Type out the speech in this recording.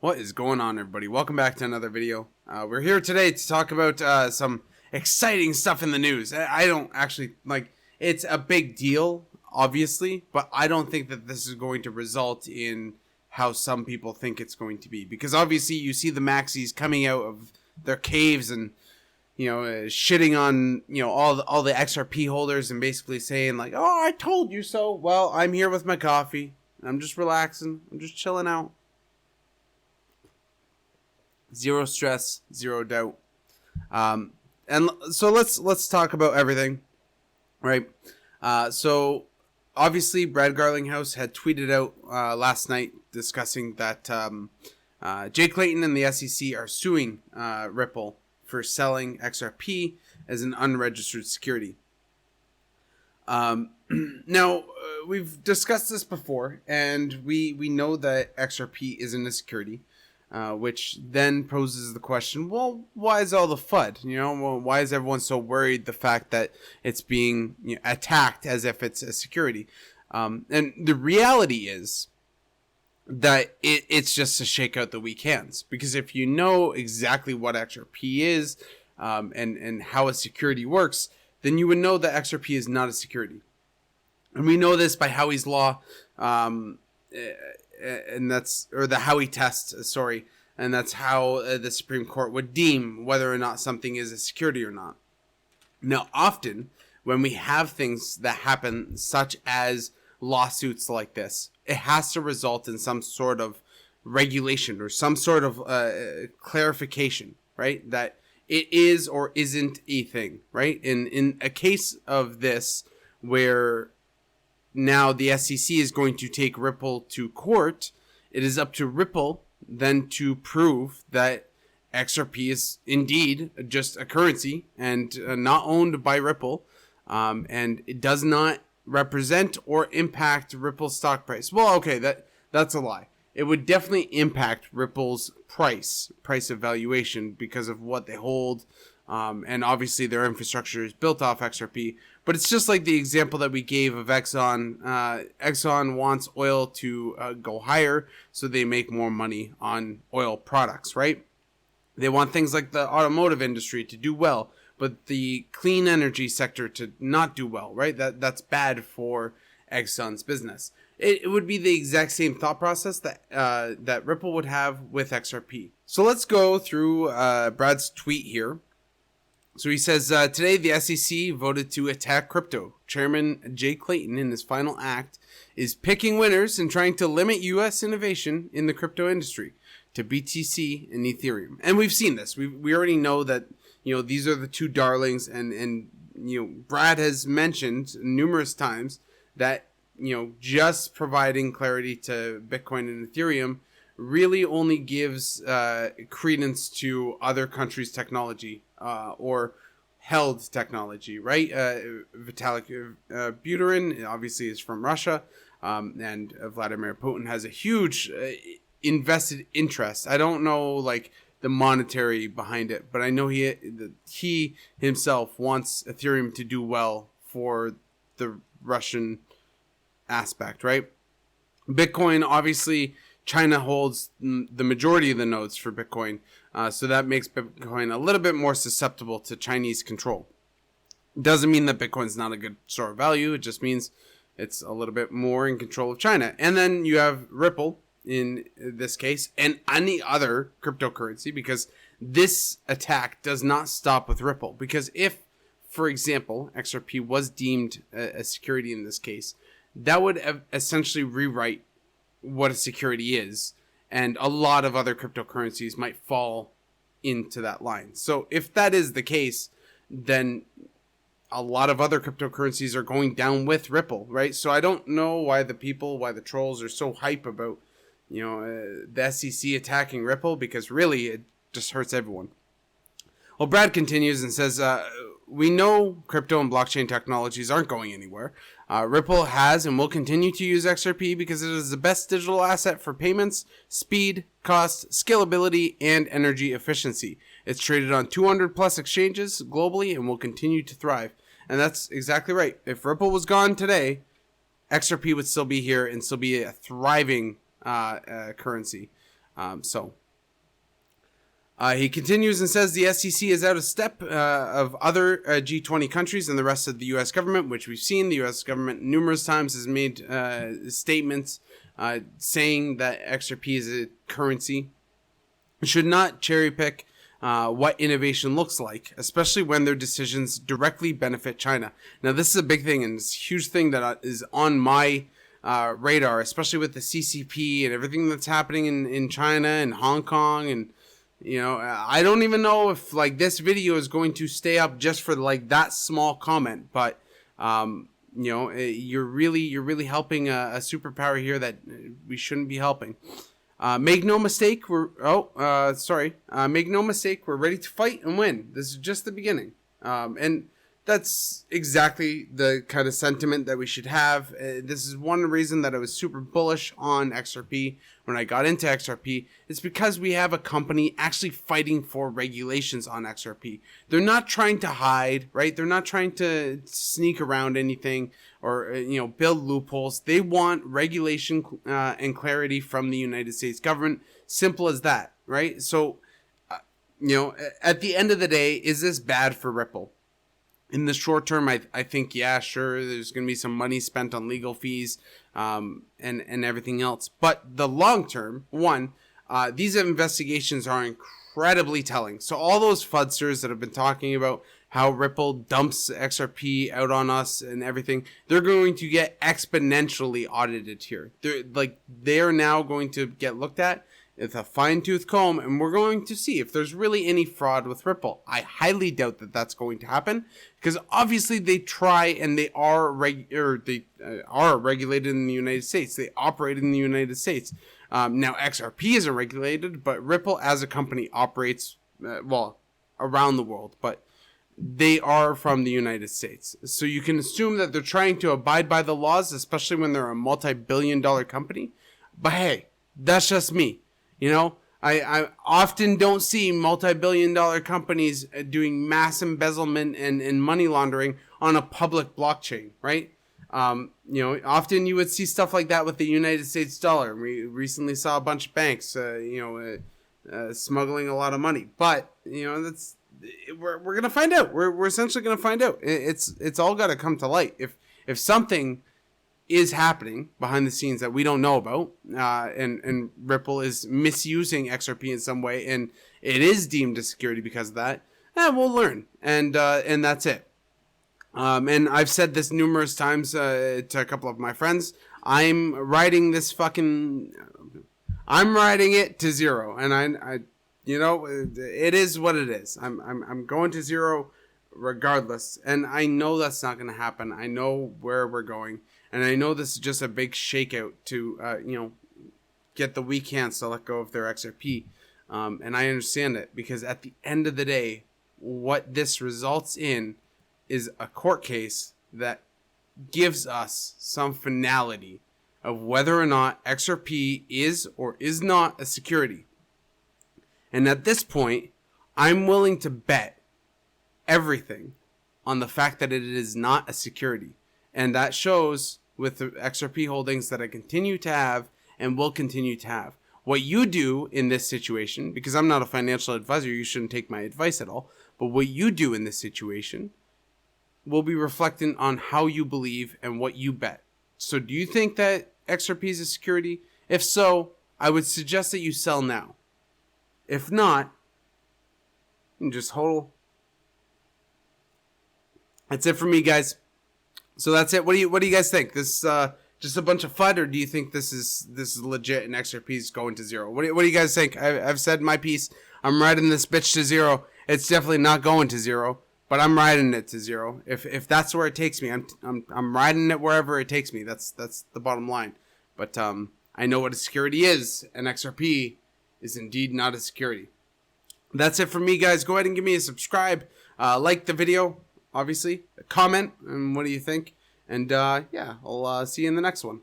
What is going on, everybody? Welcome back to another video. We're here today to talk about some exciting stuff in the news. I don't actually, it's a big deal, obviously, but I don't think that this is going to result in how some people think it's going to be. Because obviously you see the maxis coming out of their caves and, shitting on, all the XRP holders and basically saying like, oh, I told you so. Well, I'm here with my coffee. I'm just relaxing. I'm just chilling out. Zero stress, zero doubt. And so let's talk about everything, right? So obviously Brad Garlinghouse had tweeted out last night discussing that Jay Clayton and the SEC are suing Ripple for selling XRP as an unregistered security. Now, we've discussed this before, and we know that XRP isn't a security. Which then poses the question, well, why is all the FUD? Why is everyone so worried the fact that it's being attacked as if it's a security? And the reality is that it's just to shake out the weak hands. Because if you know exactly what XRP is and how a security works, then you would know that XRP is not a security. And we know this by Howey's Law, and that's, or the Howey test, and that's how the Supreme Court would deem whether or not something is a security or not. Now, often when we have things that happen, such as lawsuits like this, it has to result in some sort of regulation or some sort of clarification, right? That it is or isn't a thing, right? In a case of this where now the SEC is going to take Ripple to court, it is up to Ripple then to prove that XRP is indeed just a currency and not owned by Ripple, and it does not represent or impact Ripple's stock price. Well, okay, that's a lie. It would definitely impact Ripple's price of valuation because of what they hold, and obviously their infrastructure is built off XRP. But it's just like the example that we gave of Exxon. Exxon wants oil to go higher, so they make more money on oil products, right? They want things like the automotive industry to do well, but the clean energy sector to not do well, right? That's bad for Exxon's business. It would be the exact same thought process that Ripple would have with XRP. So let's go through Brad's tweet here. So he says, today the SEC voted to attack crypto. Chairman Jay Clayton, in his final act, is picking winners and trying to limit U.S. innovation in the crypto industry to BTC and Ethereum. And we've seen this. We already know that, these are the two darlings. And Brad has mentioned numerous times that, just providing clarity to Bitcoin and Ethereum really only gives credence to other countries' technology. Or held technology, right? Vitalik Buterin obviously is from Russia, and Vladimir Putin has a huge invested interest. I don't know the monetary behind it, but I know he himself wants Ethereum to do well for the Russian aspect, right? Bitcoin, obviously, China holds the majority of the nodes for Bitcoin, so that makes Bitcoin a little bit more susceptible to Chinese control. Doesn't mean that Bitcoin's not a good store of value. It just means it's a little bit more in control of China. And then you have Ripple in this case and any other cryptocurrency, because this attack does not stop with Ripple. Because if, for example, XRP was deemed a security in this case, that would essentially rewrite what a security is, and a lot of other cryptocurrencies might fall into that line. So if that is the case, then a lot of other cryptocurrencies are going down with Ripple, right? So I don't know why the trolls are so hype about, the SEC attacking Ripple, because really it just hurts everyone. Well, Brad continues and says, we know crypto and blockchain technologies aren't going anywhere. Ripple has and will continue to use XRP because it is the best digital asset for payments, speed, cost, scalability, and energy efficiency. It's traded on 200 plus exchanges globally and will continue to thrive. And that's exactly right. If Ripple was gone today, XRP would still be here and still be a thriving currency. He continues and says the SEC is out of step of other G20 countries and the rest of the U.S. government, which we've seen. The U.S. government numerous times has made statements saying that XRP is a currency. It should not cherry pick what innovation looks like, especially when their decisions directly benefit China. Now, this is a big thing, and it's a huge thing that is on my radar, especially with the CCP and everything that's happening in China and Hong Kong. And, you know, I don't even know if, like, this video is going to stay up just for, like, that small comment. But, you know, you're really helping a superpower here that we shouldn't be helping. Make no mistake, make no mistake, we're ready to fight and win. This is just the beginning. And that's exactly the kind of sentiment that we should have. This is one reason that I was super bullish on XRP when I got into XRP. It's because we have a company actually fighting for regulations on XRP. They're not trying to hide, right? They're not trying to sneak around anything or, you know, build loopholes. They want regulation and clarity from the United States government. Simple as that, right? So, you know, at the end of the day, is this bad for Ripple? In the short term, I think, yeah, sure, there's going to be some money spent on legal fees and everything else. But the long term, these investigations are incredibly telling. So all those FUDsters that have been talking about how Ripple dumps XRP out on us and everything, they're going to get exponentially audited here. They're now going to get looked at with a fine-tooth comb, and we're going to see if there's really any fraud with Ripple. I highly doubt that that's going to happen, because obviously they try, and they are regulated in the United States. They operate in the United States. Now XRP isn't regulated, but Ripple as a company operates around the world, but they are from the United States. So you can assume that they're trying to abide by the laws, especially when they're a multi-billion-dollar company. But hey, that's just me. You know, I often don't see multi-billion-dollar companies doing mass embezzlement and money laundering on a public blockchain, right? You know, often you would see stuff like that with the United States dollar. We recently saw a bunch of banks, smuggling a lot of money. But, you know, we're gonna find out. We're essentially gonna find out. It's all got to come to light. If something is happening behind the scenes that we don't know about, and Ripple is misusing XRP in some way, and it is deemed a security because of that, we'll learn, and that's it. And I've said this numerous times to a couple of my friends. I'm riding it to zero, and I you know, it is what it is. I'm going to zero regardless, and I know that's not going to happen. I know where we're going. And I know this is just a big shakeout to, you know, get the weak hands to let go of their XRP. And I understand it, because at the end of the day, what this results in is a court case that gives us some finality of whether or not XRP is or is not a security. And at this point, I'm willing to bet everything on the fact that it is not a security. And that shows with the XRP holdings that I continue to have and will continue to have. What you do in this situation, because I'm not a financial advisor, you shouldn't take my advice at all, but what you do in this situation will be reflecting on how you believe and what you bet. So do you think that XRP is a security? If so, I would suggest that you sell now. If not, you just hold. That's it for me, guys. So that's it. What do you guys think? This just a bunch of FUD, or do you think this is legit and XRP is going to zero? What do you guys think? I've said my piece. I'm riding this bitch to zero. It's definitely not going to zero, but I'm riding it to zero. If that's where it takes me, I'm riding it wherever it takes me. That's the bottom line. But I know what a security is, and XRP is indeed not a security. That's it for me, guys. Go ahead and give me a subscribe. Like the video. Obviously, comment, and what do you think? And yeah, I'll see you in the next one.